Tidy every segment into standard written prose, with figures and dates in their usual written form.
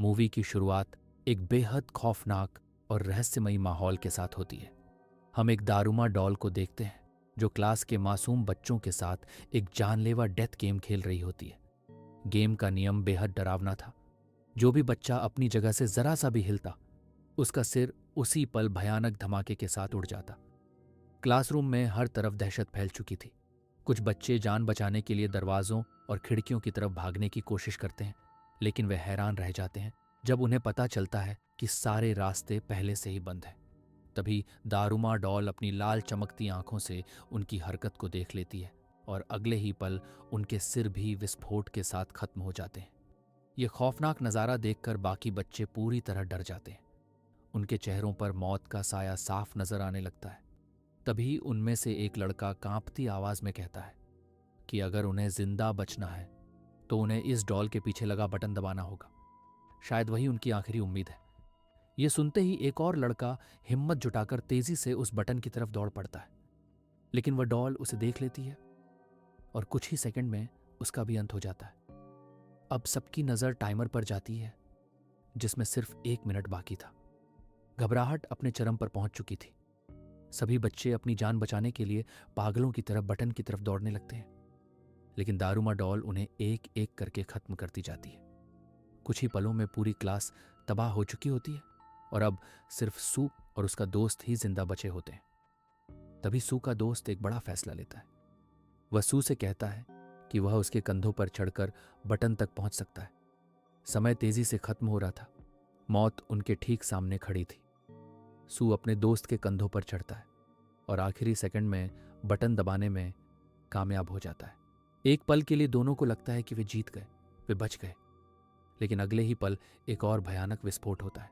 Movie की शुरुआत एक बेहद खौफनाक और रहस्यमयी माहौल के साथ होती है। हम एक दारूमा डॉल को देखते हैं जो क्लास के मासूम बच्चों के साथ एक जानलेवा डेथ गेम खेल रही होती है। गेम का नियम बेहद डरावना था। जो भी बच्चा अपनी जगह से जरा सा भी हिलता, उसका सिर उसी पल भयानक धमाके के साथ उड़ जाता। क्लासरूम में हर तरफ दहशत फैल चुकी थी। कुछ बच्चे जान बचाने के लिए दरवाजों और खिड़कियों की तरफ भागने की कोशिश करते हैं, लेकिन वे हैरान रह जाते हैं जब उन्हें पता चलता है कि सारे रास्ते पहले से ही बंद हैं। तभी दारूमा डॉल अपनी लाल चमकती आंखों से उनकी हरकत को देख लेती है और अगले ही पल उनके सिर भी विस्फोट के साथ खत्म हो जाते हैं। ये खौफनाक नज़ारा देखकर बाकी बच्चे पूरी तरह डर जाते हैं। उनके चेहरों पर मौत का साया साफ नजर आने लगता है। तभी उनमें से एक लड़का कांपती आवाज में कहता है कि अगर उन्हें जिंदा बचना है तो उन्हें इस डॉल के पीछे लगा बटन दबाना होगा। शायद वही उनकी आखिरी उम्मीद है। ये सुनते ही एक और लड़का हिम्मत जुटाकर तेजी से उस बटन की तरफ दौड़ पड़ता है, लेकिन वह डॉल उसे देख लेती है और कुछ ही सेकंड में उसका भी अंत हो जाता है। अब सबकी नजर टाइमर पर जाती है जिसमें सिर्फ 1 मिनट बाकी था। घबराहट अपने चरम पर पहुंच चुकी थी। सभी बच्चे अपनी जान बचाने के लिए पागलों की तरफ बटन की तरफ दौड़ने लगते हैं, लेकिन दारूमा डॉल उन्हें एक एक करके खत्म करती जाती है। कुछ ही पलों में पूरी क्लास तबाह हो चुकी होती है और अब सिर्फ सू और उसका दोस्त ही जिंदा बचे होते हैं। तभी सू का दोस्त एक बड़ा फैसला लेता है। वह सू से कहता है कि वह उसके कंधों पर चढ़कर बटन तक पहुंच सकता है। समय तेजी से खत्म हो रहा था। मौत उनके ठीक सामने खड़ी थी। सू अपने दोस्त के कंधों पर चढ़ता है और आखिरी सेकंड में बटन दबाने में कामयाब हो जाता है। एक पल के लिए दोनों को लगता है कि वे जीत गए, वे बच गए, लेकिन अगले ही पल एक और भयानक विस्फोट होता है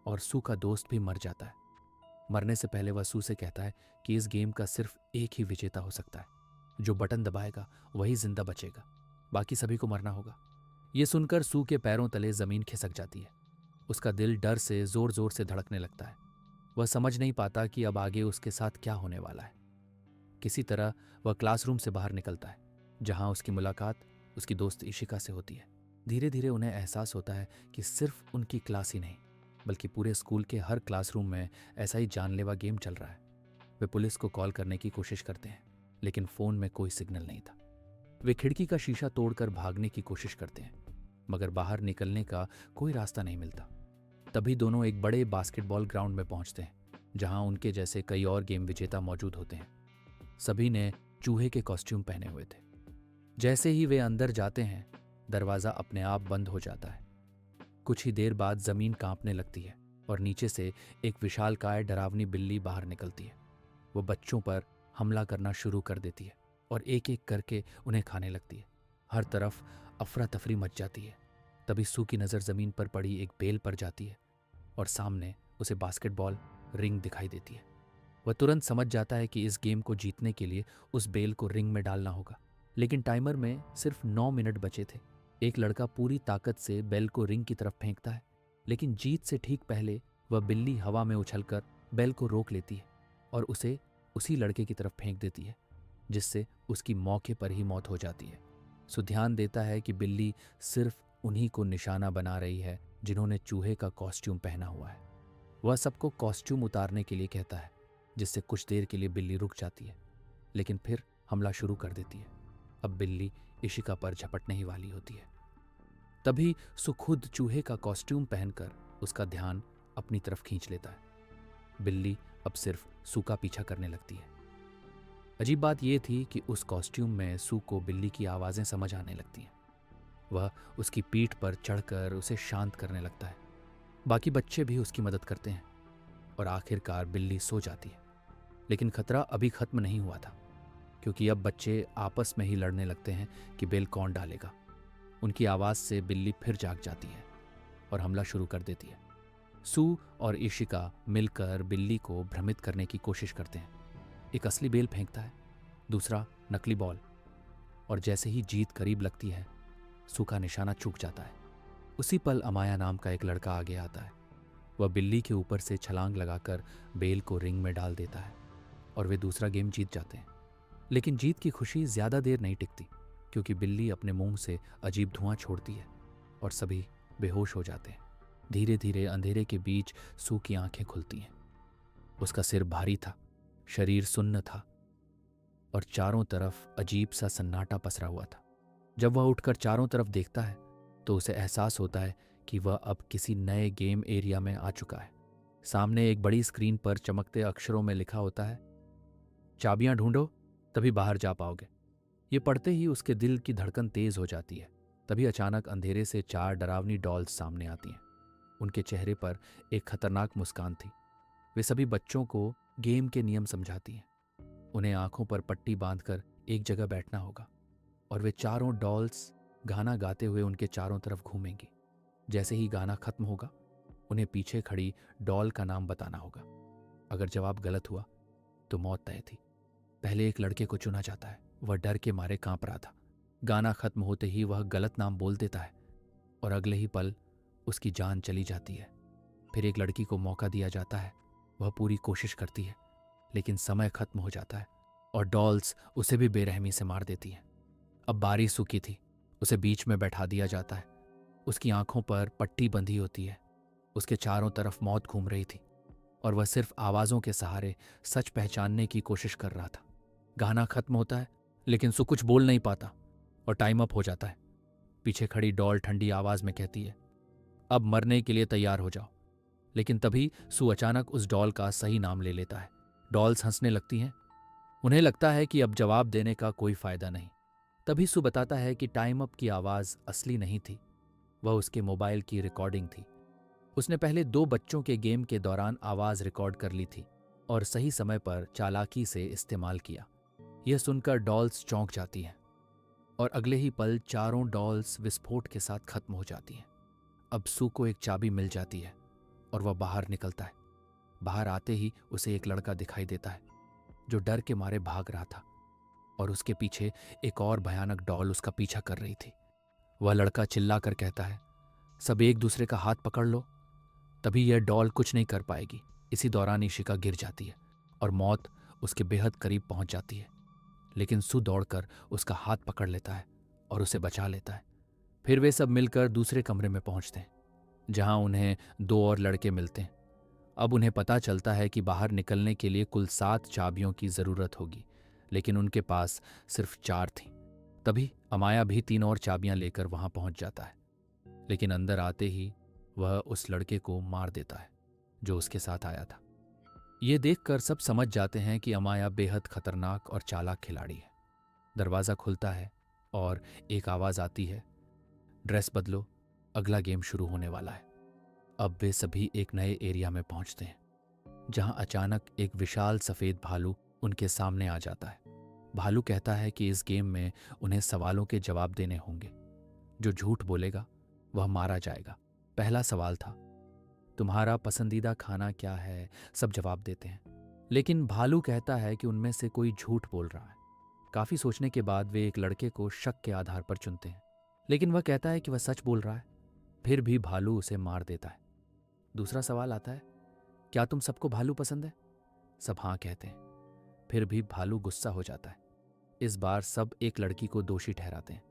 और सू का दोस्त भी मर जाता है। मरने से पहले वह सू से कहता है कि इस गेम का सिर्फ एक ही विजेता हो सकता है। जो बटन दबाएगा वही जिंदा बचेगा, बाकी सभी को मरना होगा। यह सुनकर सू के पैरों तले जमीन खिसक जाती है। उसका दिल डर से जोर जोर से धड़कने लगता है। वह समझ नहीं पाता कि अब आगे उसके साथ क्या होने वाला है। किसी तरह वह क्लासरूम से बाहर निकलता है, जहां उसकी मुलाकात उसकी दोस्त इशिका से होती है। धीरे धीरे उन्हें एहसास होता है कि सिर्फ उनकी क्लास ही नहीं, बल्कि पूरे स्कूल के हर क्लासरूम में ऐसा ही जानलेवा गेम चल रहा है। वे पुलिस को कॉल करने की कोशिश करते हैं, लेकिन फोन में कोई सिग्नल नहीं था। वे खिड़की का शीशा तोड़कर भागने की कोशिश करते हैं, मगर बाहर निकलने का कोई रास्ता नहीं मिलता। तभी दोनों एक बड़े बास्केटबॉल ग्राउंड में पहुंचते हैं, जहां उनके जैसे कई और गेम विजेता मौजूद होते हैं। सभी ने चूहे के कॉस्ट्यूम पहने हुए थे। जैसे ही वे अंदर जाते हैं, दरवाजा अपने आप बंद हो जाता है। कुछ ही देर बाद जमीन कांपने लगती है और नीचे से एक विशालकाय डरावनी बिल्ली बाहर निकलती है। वो बच्चों पर हमला करना शुरू कर देती है और एक एक करके उन्हें खाने लगती है। हर तरफ अफरा तफरी मच जाती है। तभी सू की नज़र जमीन पर पड़ी एक बेल पर जाती है और सामने उसे बास्केटबॉल रिंग दिखाई देती है। वह तुरंत समझ जाता है कि इस गेम को जीतने के लिए उस बेल को रिंग में डालना होगा, लेकिन टाइमर में सिर्फ 9 मिनट बचे थे। एक लड़का पूरी ताकत से बेल को रिंग की तरफ फेंकता है, लेकिन जीत से ठीक पहले वह बिल्ली हवा में उछलकर बेल को रोक लेती है और उसे उसी लड़के की तरफ फेंक देती है, जिससे उसकी मौके पर ही मौत हो जाती है। सो ध्यान देता है कि बिल्ली सिर्फ उन्हीं को निशाना बना रही है जिन्होंने चूहे का कॉस्ट्यूम पहना हुआ है। वह सबको कॉस्ट्यूम उतारने के लिए कहता है, जिससे कुछ देर के लिए बिल्ली रुक जाती है, लेकिन फिर हमला शुरू कर देती है। अब बिल्ली इशिका पर झपटने ही वाली होती है। तभी सो खुद चूहे का कॉस्ट्यूम पहनकर उसका ध्यान अपनी तरफ खींच लेता है। बिल्ली अब सिर्फ सू का पीछा करने लगती है। अजीब बात यह थी कि उस कॉस्ट्यूम में सू को बिल्ली की आवाजें समझ आने लगती हैं। वह उसकी पीठ पर चढ़कर उसे शांत करने लगता है। बाकी बच्चे भी उसकी मदद करते हैं और आखिरकार बिल्ली सो जाती है। लेकिन खतरा अभी खत्म नहीं हुआ था, क्योंकि अब बच्चे आपस में ही लड़ने लगते हैं कि बेल कौन डालेगा। उनकी आवाज से बिल्ली फिर जाग जाती है और हमला शुरू कर देती है। सू और इशिका मिलकर बिल्ली को भ्रमित करने की कोशिश करते हैं। एक असली बेल फेंकता है, दूसरा नकली बॉल, और जैसे ही जीत करीब लगती है, सू का निशाना चूक जाता है। उसी पल अमाया नाम का एक लड़का आगे आता है। वह बिल्ली के ऊपर से छलांग लगाकर बेल को रिंग में डाल देता है और वे दूसरा गेम जीत जाते हैं। लेकिन जीत की खुशी ज्यादा देर नहीं टिकती, क्योंकि बिल्ली अपने मुंह से अजीब धुआं छोड़ती है और सभी बेहोश हो जाते हैं। धीरे धीरे अंधेरे के बीच सू की आंखें खुलती हैं। उसका सिर भारी था, शरीर सुन्न था और चारों तरफ अजीब सा सन्नाटा पसरा हुआ था। जब वह उठकर चारों तरफ देखता है तो उसे एहसास होता है कि वह अब किसी नए गेम एरिया में आ चुका है। सामने एक बड़ी स्क्रीन पर चमकते अक्षरों में लिखा होता है, चाबियां ढूंढो तभी बाहर जा पाओगे। ये पढ़ते ही उसके दिल की धड़कन तेज हो जाती है। तभी अचानक अंधेरे से 4 डरावनी डॉल्स सामने आती हैं। उनके चेहरे पर एक खतरनाक मुस्कान थी। वे सभी बच्चों को गेम के नियम समझाती हैं। उन्हें आंखों पर पट्टी बांधकर एक जगह बैठना होगा और वे चारों डॉल्स गाना गाते हुए उनके चारों तरफ घूमेंगी। जैसे ही गाना खत्म होगा उन्हें पीछे खड़ी डॉल का नाम बताना होगा। अगर जवाब गलत हुआ तो मौत तय थी। पहले एक लड़के को चुना जाता है। वह डर के मारे कांप रहा था। गाना खत्म होते ही वह गलत नाम बोल देता है और अगले ही पल उसकी जान चली जाती है। फिर एक लड़की को मौका दिया जाता है। वह पूरी कोशिश करती है लेकिन समय खत्म हो जाता है और डॉल्स उसे भी बेरहमी से मार देती हैं। अब बारी सू की थी। उसे बीच में बैठा दिया जाता है। उसकी आंखों पर पट्टी बंधी होती है। उसके चारों तरफ मौत घूम रही थी और वह सिर्फ आवाज़ों के सहारे सच पहचानने की कोशिश कर रहा था। गाना खत्म होता है लेकिन सू कुछ बोल नहीं पाता और टाइम अप हो जाता है। पीछे खड़ी डॉल ठंडी आवाज में कहती है, अब मरने के लिए तैयार हो जाओ। लेकिन तभी सू अचानक उस डॉल का सही नाम ले लेता है। डॉल्स हंसने लगती हैं। उन्हें लगता है कि अब जवाब देने का कोई फायदा नहीं। तभी सू बताता है कि टाइम अप की आवाज असली नहीं थी, वह उसके मोबाइल की रिकॉर्डिंग थी। उसने पहले 2 बच्चों के गेम के दौरान आवाज रिकॉर्ड कर ली थी और सही समय पर चालाकी से इस्तेमाल किया। यह सुनकर डॉल्स चौंक जाती हैं और अगले ही पल चारों डॉल्स विस्फोट के साथ खत्म हो जाती हैं। अब सू को एक चाबी मिल जाती है और वह बाहर निकलता है। बाहर आते ही उसे एक लड़का दिखाई देता है जो डर के मारे भाग रहा था और उसके पीछे एक और भयानक डॉल उसका पीछा कर रही थी। वह लड़का चिल्लाकर कहता है, सब एक दूसरे का हाथ पकड़ लो। तभी यह डॉल कुछ नहीं कर पाएगी। इसी दौरान इशिका गिर जाती है और मौत उसके बेहद करीब पहुंच जाती है। लेकिन सू दौड़कर उसका हाथ पकड़ लेता है और उसे बचा लेता है। फिर वे सब मिलकर दूसरे कमरे में पहुंचते हैं जहां उन्हें 2 और लड़के मिलते हैं। अब उन्हें पता चलता है कि बाहर निकलने के लिए कुल 7 चाबियों की जरूरत होगी, लेकिन उनके पास सिर्फ 4 थीं। तभी अमाया भी 3 और चाबियां लेकर वहां पहुंच जाता है, लेकिन अंदर आते ही वह उस लड़के को मार देता है जो उसके साथ आया था। ये देखकर सब समझ जाते हैं कि अमाया बेहद खतरनाक और चालाक खिलाड़ी है। दरवाज़ा खुलता है और एक आवाज़ आती है, ड्रेस बदलो, अगला गेम शुरू होने वाला है। अब वे सभी एक नए एरिया में पहुंचते हैं जहां अचानक एक विशाल सफ़ेद भालू उनके सामने आ जाता है। भालू कहता है कि इस गेम में उन्हें सवालों के जवाब देने होंगे। जो झूठ बोलेगा वह मारा जाएगा। पहला सवाल था, तुम्हारा पसंदीदा खाना क्या है? सब जवाब देते हैं, लेकिन भालू कहता है कि उनमें से कोई झूठ बोल रहा है। काफी सोचने के बाद वे एक लड़के को शक के आधार पर चुनते हैं, लेकिन वह कहता है कि वह सच बोल रहा है। फिर भी भालू उसे मार देता है। दूसरा सवाल आता है, क्या तुम सबको भालू पसंद है? सब हाँ कहते हैं। फिर भी भालू गुस्सा हो जाता है। इस बार सब एक लड़की को दोषी ठहराते हैं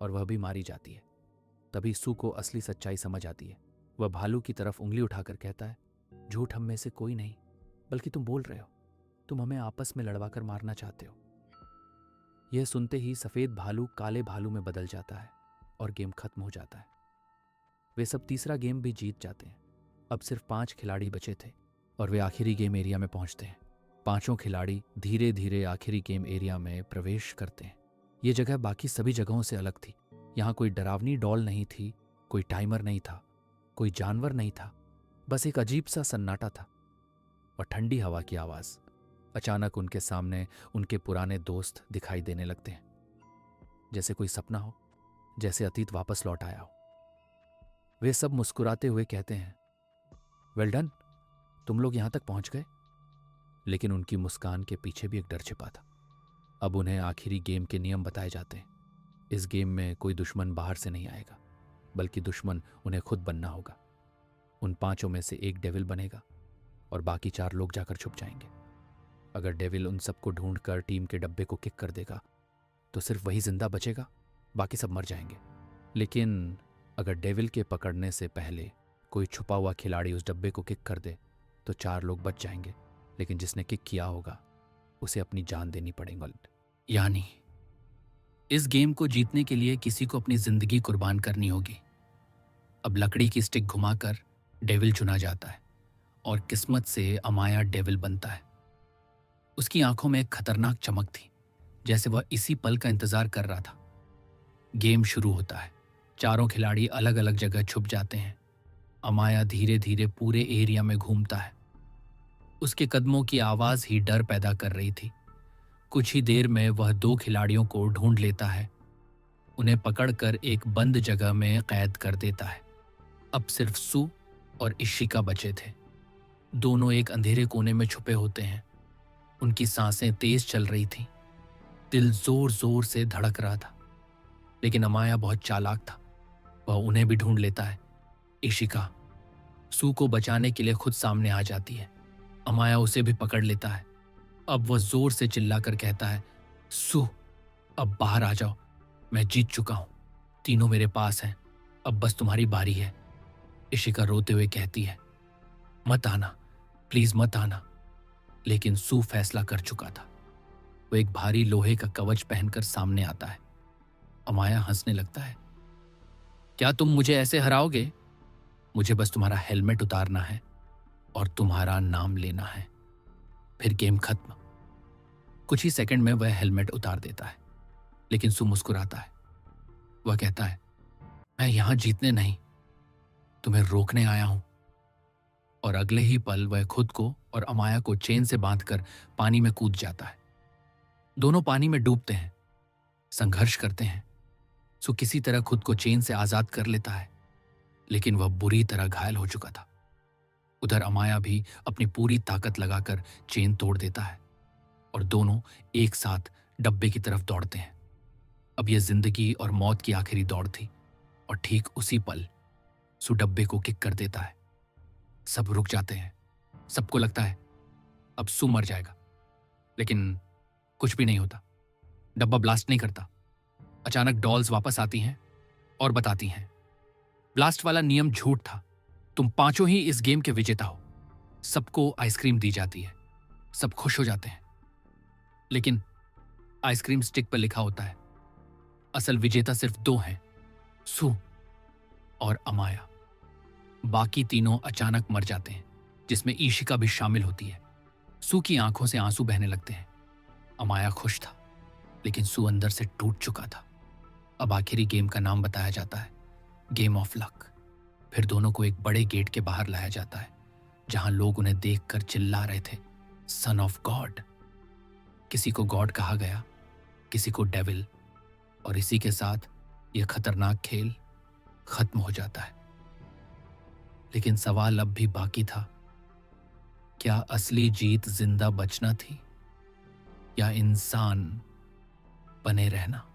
और वह भी मारी जाती है। तभी सू को असली सच्चाई समझ आती है। वह भालू की तरफ उंगली उठाकर कहता है, झूठ हम में से कोई नहीं, बल्कि तुम बोल रहे हो। तुम हमें आपस में लड़वाकर मारना चाहते हो। यह सुनते ही सफेद भालू काले भालू में बदल जाता है और गेम खत्म हो जाता है। वे सब तीसरा गेम भी जीत जाते हैं। अब सिर्फ 5 खिलाड़ी बचे थे और वे आखिरी गेम एरिया में पहुंचते हैं। 5 खिलाड़ी धीरे धीरे आखिरी गेम एरिया में प्रवेश करते हैं। ये जगह बाकी सभी जगहों से अलग थी। यहाँ कोई डरावनी डॉल नहीं थी, कोई टाइमर नहीं था, कोई जानवर नहीं था, बस एक अजीब सा सन्नाटा था और ठंडी हवा की आवाज। अचानक उनके सामने उनके पुराने दोस्त दिखाई देने लगते हैं, जैसे कोई सपना हो, जैसे अतीत वापस लौट आया हो। वे सब मुस्कुराते हुए कहते हैं, वेल डन, तुम लोग यहां तक पहुंच गए। लेकिन उनकी मुस्कान के पीछे भी एक डर छिपा था। अब उन्हें आखिरी गेम के नियम बताए जाते हैं। इस गेम में कोई दुश्मन बाहर से नहीं आएगा, बल्कि दुश्मन उन्हें खुद बनना होगा। उन 5 में से एक डेविल बनेगा और बाकी 4 लोग जाकर छुप जाएंगे। अगर डेविल उन सबको ढूंढकर टीम के डब्बे को किक कर देगा तो सिर्फ वही जिंदा बचेगा, बाकी सब मर जाएंगे। लेकिन अगर डेविल के पकड़ने से पहले कोई छुपा हुआ खिलाड़ी उस डब्बे को किक कर दे तो 4 लोग बच जाएंगे, लेकिन जिसने किक किया होगा उसे अपनी जान देनी पड़ेगी। यानी इस गेम को जीतने के लिए किसी को अपनी जिंदगी कुर्बान करनी होगी। अब लकड़ी की स्टिक घुमाकर डेविल चुना जाता है और किस्मत से अमाया डेविल बनता है। उसकी आंखों में एक खतरनाक चमक थी, जैसे वह इसी पल का इंतजार कर रहा था। गेम शुरू होता है। चारों खिलाड़ी अलग अलग जगह छुप जाते हैं। अमाया धीरे धीरे पूरे एरिया में घूमता है। उसके कदमों की आवाज ही डर पैदा कर रही थी। कुछ ही देर में वह 2 खिलाड़ियों को ढूंढ लेता है। उन्हें पकड़कर एक बंद जगह में कैद कर देता है। अब सिर्फ सू और इशिका बचे थे। दोनों एक अंधेरे कोने में छुपे होते हैं। उनकी सांसें तेज चल रही थीं। दिल जोर जोर से धड़क रहा था। लेकिन अमाया बहुत चालाक था। वह उन्हें भी ढूंढ लेता है। इशिका सू को बचाने के लिए खुद सामने आ जाती है। अमाया उसे भी पकड़ लेता है। अब वह जोर से चिल्लाकर कहता है, सू, अब बाहर आ जाओ। मैं जीत चुका हूं। तीनों मेरे पास हैं। अब बस तुम्हारी बारी है। इशिका रोते हुए कहती है, मत आना, प्लीज मत आना। लेकिन सू फैसला कर चुका था। वो एक भारी लोहे का कवच पहनकर सामने आता है। अमाया हंसने लगता है। क्या तुम मुझे ऐसे हराओगे? मुझे बस तुम्हारा हेलमेट उतारना है और तुम्हारा नाम लेना है, फिर गेम खत्म। कुछ ही सेकंड में वह हेलमेट उतार देता है। लेकिन सू मुस्कुराता है। वह कहता है, मैं यहां जीतने नहीं, तुम्हें रोकने आया हूं। और अगले ही पल वह खुद को और अमाया को चेन से बांधकर पानी में कूद जाता है। दोनों पानी में डूबते हैं, संघर्ष करते हैं। सू किसी तरह खुद को चेन से आजाद कर लेता है, लेकिन वह बुरी तरह घायल हो चुका था। उधर अमाया भी अपनी पूरी ताकत लगाकर चेन तोड़ देता है और दोनों एक साथ डब्बे की तरफ दौड़ते हैं। अब यह जिंदगी और मौत की आखिरी दौड़ थी और ठीक उसी पल सू डब्बे को किक कर देता है। सब रुक जाते हैं। सबको लगता है अब सू मर जाएगा, लेकिन कुछ भी नहीं होता। डब्बा ब्लास्ट नहीं करता। अचानक डॉल्स वापस आती हैं और बताती हैं, ब्लास्ट वाला नियम झूठ था। तुम पांचों ही इस गेम के विजेता हो। सबको आइसक्रीम दी जाती है। सब खुश हो जाते हैं, लेकिन आइसक्रीम स्टिक पर लिखा होता है, असल विजेता सिर्फ 2 हैं, सू और अमाया। बाकी तीनों अचानक मर जाते हैं, जिसमें इशिका भी शामिल होती है। सू की आंखों से आंसू बहने लगते हैं। अमाया खुश था, लेकिन सू अंदर से टूट चुका था। अब आखिरी गेम का नाम बताया जाता है, गेम ऑफ लक। फिर दोनों को एक बड़े गेट के बाहर लाया जाता है, जहां लोग उन्हें देखकर चिल्ला रहे थे, सन ऑफ गॉड। किसी को गॉड कहा गया, किसी को डेविल, और इसी के साथ यह खतरनाक खेल खत्म हो जाता है। लेकिन सवाल अब भी बाकी था, क्या असली जीत जिंदा बचना थी या इंसान बने रहना?